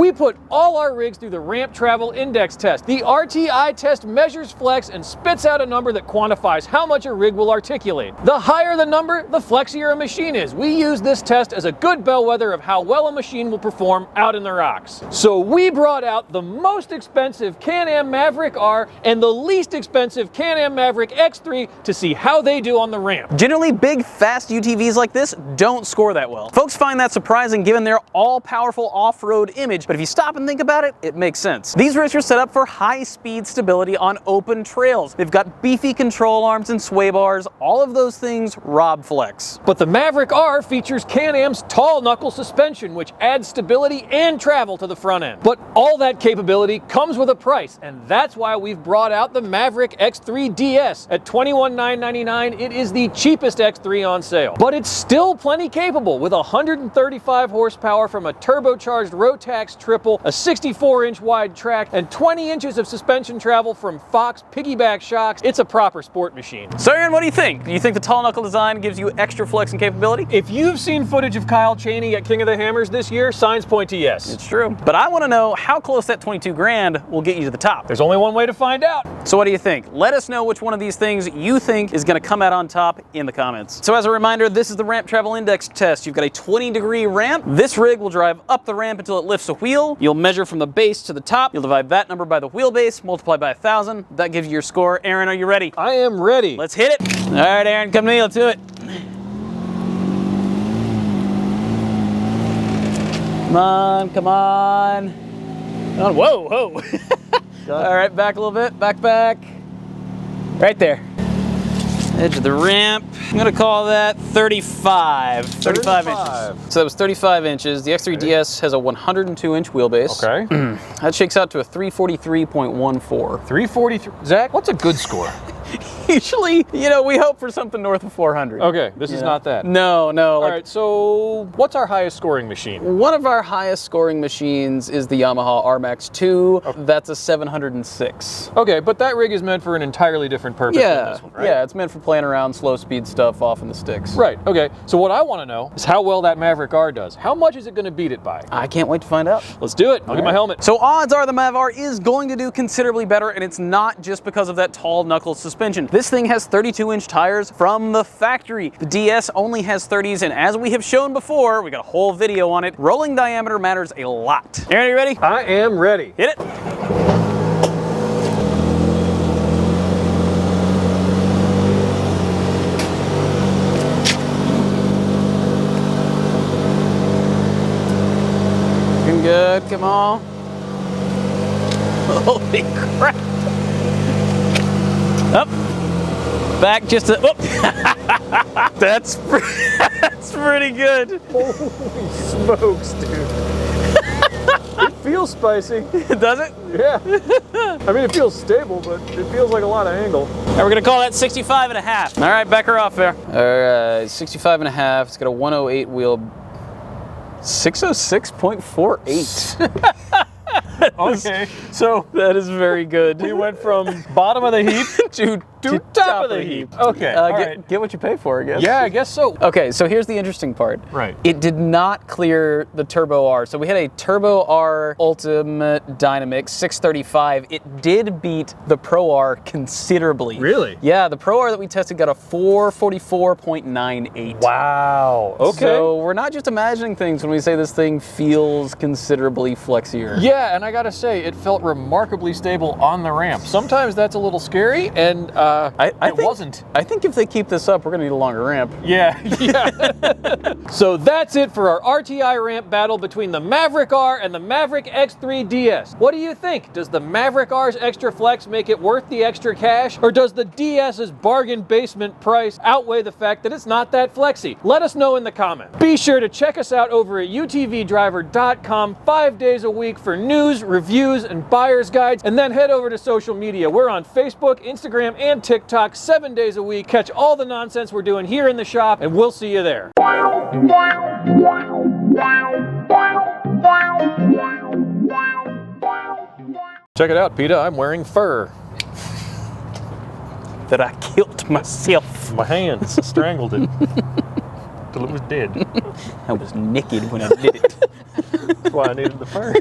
We put all our rigs through the Ramp Travel Index test. The RTI test measures flex and spits out a number that quantifies how much a rig will articulate. The higher the number, the flexier a machine is. We use this test as a good bellwether of how well a machine will perform out in the rocks. So we brought out the most expensive Can-Am Maverick R and the least expensive Can-Am Maverick X3 to see how they do on the ramp. Generally, big, fast UTVs like this don't score that well. Folks find that surprising given their all-powerful off-road image, but if you stop and think about it, it makes sense. These rigs are set up for high-speed stability on open trails. They've got beefy control arms and sway bars. All of those things rob flex. But the Maverick R features Can-Am's tall knuckle suspension, which adds stability and travel to the front end. But all that capability comes with a price, and that's why we've brought out the Maverick X3 DS. At $21,999, it is the cheapest X3 on sale. But it's still plenty capable with 135 horsepower from a turbocharged Rotax triple, a 64-inch wide track, and 20 inches of suspension travel from Fox piggyback shocks. It's a proper sport machine. So Aaron, what do you think? Do you think the tall knuckle design gives you extra flex and capability? If you've seen footage of Kyle Chaney at King of the Hammers this year, signs point to yes. It's true. But I want to know how close that 22 grand will get you to the top. There's only one way to find out. So what do you think? Let us know which one of these things you think is going to come out on top in the comments. So as a reminder, this is the Ramp Travel Index test. You've got a 20-degree ramp. This rig will drive up the ramp until it lifts a wheel. You'll measure from the base to the top. You'll divide that number by the wheelbase, multiply by 1,000. That gives you your score. Aaron, are you ready? I am ready. Let's hit it. All right, Aaron, come to me. Let's do it. Come on, come on. Oh, whoa, whoa. All right, back a little bit, back. Right there. Edge of the ramp. I'm gonna call that 35 inches. So that was 35 inches. The X3 DS has a 102-inch wheelbase. Okay. That shakes out to a 343.14. 343. Zach, what's a good score? Usually, you know, we hope for something north of 400. Okay, this is not that. No. All right, so what's our highest scoring machine? One of our highest scoring machines is the Yamaha RMAX 2. Okay. That's a 706. Okay, but that rig is meant for an entirely different purpose than this one, right? Yeah, it's meant for playing around slow speed stuff off in the sticks. Right, okay. So what I want to know is how well that Maverick R does. How much is it going to beat it by? I can't wait to find out. Let's do it. I'll get my helmet. So odds are the Mav R is going to do considerably better, and it's not just because of that tall knuckle suspension. This thing has 32-inch tires from the factory. The DS only has 30s, and as we have shown before, we got a whole video on it, rolling diameter matters a lot. Aaron, are you ready? I am ready. Hit it. Looking good, come on. Holy crap. Up. Back just a, whoop. That's pretty good. Holy smokes, dude. It feels spicy. Does it? Yeah. I mean, it feels stable, but it feels like a lot of angle. And we're gonna call that 65 and a half. All right, back her off there. All right, 65 and a half. It's got a 108 wheel. 606.48. Okay, so that is very good. We went from bottom of the heap to top of the heap. Okay, get what you pay for, I guess. Yeah, I guess so. Okay, so here's the interesting part. Right. It did not clear the Turbo R. So we had a Turbo R Ultimate Dynamic 635. It did beat the Pro R considerably. Really? Yeah, the Pro R that we tested got a 444.98. Wow. Okay. So we're not just imagining things when we say this thing feels considerably flexier. Yeah, and I gotta say, it felt remarkably stable on the ramp. Sometimes that's a little scary, and it wasn't. I think if they keep this up, we're gonna need a longer ramp. Yeah. So that's it for our RTI ramp battle between the Maverick R and the Maverick X3 DS. What do you think? Does the Maverick R's extra flex make it worth the extra cash? Or does the DS's bargain basement price outweigh the fact that it's not that flexy? Let us know in the comments. Be sure to check us out over at utvdriver.com 5 days a week for news, reviews, and buyer's guides, and then head over to social media. We're on Facebook, Instagram, and TikTok 7 days a week. Catch all the nonsense we're doing here in the shop, and we'll see you there. Check it out, PETA. I'm wearing fur. That I killed myself. My hands strangled it. till it was dead. I was naked when I did it. That's why I needed the fur.